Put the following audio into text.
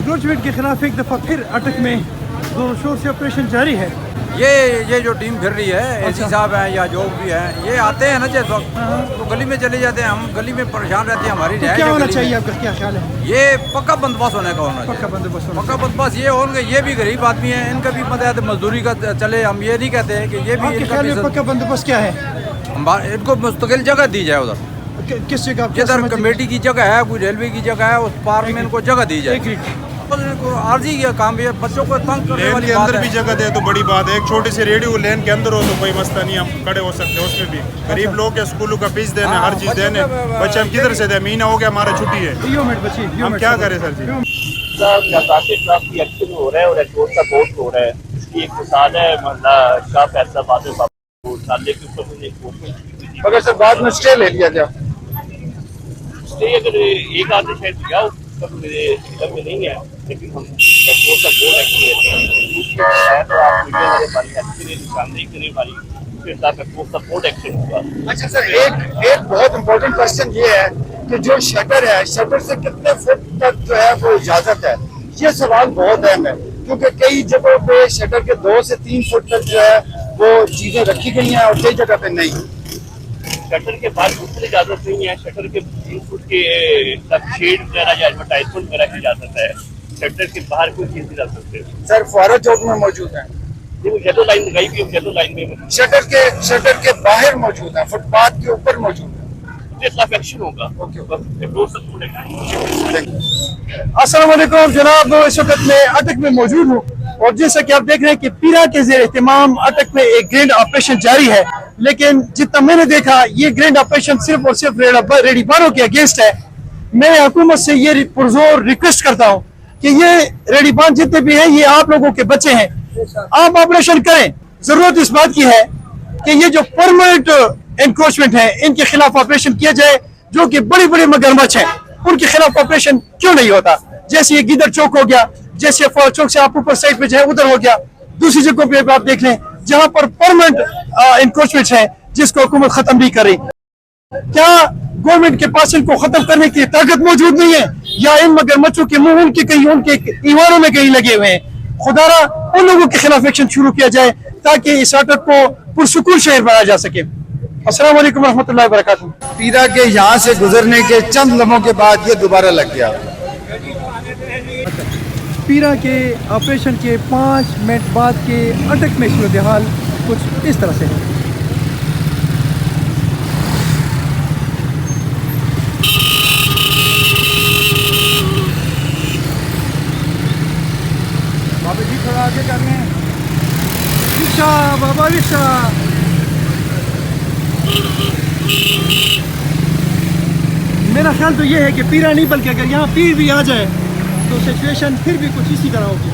Encroachment के खिलाफ एक दफ़ा फिर अटक में जोर शोर से ऑपरेशन जारी है। ये जो टीम फिर रही है एसी साहब हैं या जो भी हैं, ये आते हैं ना जिस वक्त तो गली में चले जाते हैं। हम गली में परेशान रहते हैं, हमारी तो क्या होना चाहिए, आपका क्या ख्याल है? ये पक्का बंदोबस्त होने का होना चाहिए। पक्का बंदोबस्त ये होंगे, ये भी गरीब आदमी है, इनका भी मतलब मजदूरी का चले। हम ये नहीं कहते हैं कि ये भी ख्याल में पक्का बंदोबस्त क्या है? इनको मुस्तकिल जगह दी जाए उधर, किस जगह? जिधर कमेटी की जगह है, कोई रेलवे की जगह है, उस पार्क में इनको जगह दी जाए। आर्जी का काम है, बच्चों को तंग करने वाली बात है। अंदर भी जगह दे तो बड़ी बात है। एक छोटी सी रेडियो लेन के अंदर हो तो कोई मसला नहीं, हम खड़े हो सकते हैं उसमें भी। गरीब लोग के स्कूलों का फीस देने, हर चीज देने, बच्चे हम किधर से दे? महीना हो गया हमारा छुट्टी है, हम क्या करें सर जी? काफी एक्शन हो रहा है और एक्सपोर्ट का बहुत हो रहा है। इसकी एक मिसाल है शाह फैसलाबाद में साले के ऊपर अगर सर बाद में स्टे ले लिया गया, स्टे अगर एक आधे शायद दिया हो तब मेरे इधर में नहीं है, लेकिन हम एक्सपोर्ट का बहुत एक्शन है तो आप मीडिया वाले हमारी अच्छी निशानदेही करें, हमारी उसके साथ एक्सपोर्ट का बहुत एक्शन होगा। अच्छा सर, एक बहुत इम्पोर्टेंट क्वेश्चन ये है कि जो शटर है, शटर से कितने फुट तक जो है वो इजाजत है? ये सवाल बहुत अहम है क्योंकि कई जगहों पे शटर के 2 से 3 फुट तक जो है वो चीजें रखी गई हैं और कई जगह पे नहीं। शटर के बाद दूसरी इजाजत नहीं है। शटर के 3 फुट के तक शेड वगैरह या एडवर्टाइजमेंट वगैरह की इजाजत है। शटर के बाहर कोई चीज नहीं रख सकते। सर फुआरा चौक में मौजूद है, येलो लाइन लगाई हुई है, येलो लाइन में शटर के बाहर मौजूद है, फुटपाथ के ऊपर मौजूद है। एक्शन होगा। अस्सलाम वालेकुम जनाब, इस वक्त मैं अटक में मौजूद हूँ और जैसा कि आप देख रहे हैं कि पीरा के ज़ेर एहतमाम अटक में एक ग्रैंड ऑपरेशन जारी है। लेकिन जितना मैंने देखा, ये ग्रैंड ऑपरेशन सिर्फ और सिर्फ रेडीबारों के अगेंस्ट है। मैं हुकूमत से ये पुरजोर रिक्वेस्ट करता हूँ कि ये रेडीबान जितने भी हैं, ये आप लोगों के बच्चे हैं, आप ऑपरेशन करें। जरूरत इस बात की है कि ये जो परमानेंट एनक्रोचमेंट है, इनके खिलाफ ऑपरेशन किया जाए। जो कि बड़ी बड़ी मगरमच्छ हैं, उनके खिलाफ ऑपरेशन क्यों नहीं होता? जैसे ये गिदर चौक हो गया, जैसे फौज चौक से आप ऊपर साइड पे जाए उधर हो गया, दूसरी जगहों पे आप देख लें जहां पर परमानेंट एनक्रोचमेंट है जिसको हुकूमत खत्म नहीं कर रही। क्या गवर्नमेंट के पास इनको खत्म करने की ताकत मौजूद नहीं है, या इन मगरमच्छों के मुंह उनके कहीं उनके ईमानों में कहीं लगे हुए हैं? खुदारा उन लोगों के खिलाफ एक्शन शुरू किया जाए ताकि इस अटक को पुरसुकून शहर बनाया जा सके। अस्सलाम वालेकुम रहमतुल्लाहि व बरकातहू। पीरा के यहाँ से गुजरने के चंद लम्हों के बाद ये दोबारा लग गया। पीरा के ऑपरेशन के 5 मिनट बाद के अटक में सूरत हाल कुछ इस तरह से है। बाबा जी थोड़ा आगे कर रहे हैं। रिक्शा बाबा, रिक्शा। मेरा ख्याल तो ये है कि पीरा नहीं, बल्कि अगर यहाँ पीर भी आ जाए तो सिचुएशन फिर भी कुछ इसी तरह होगी।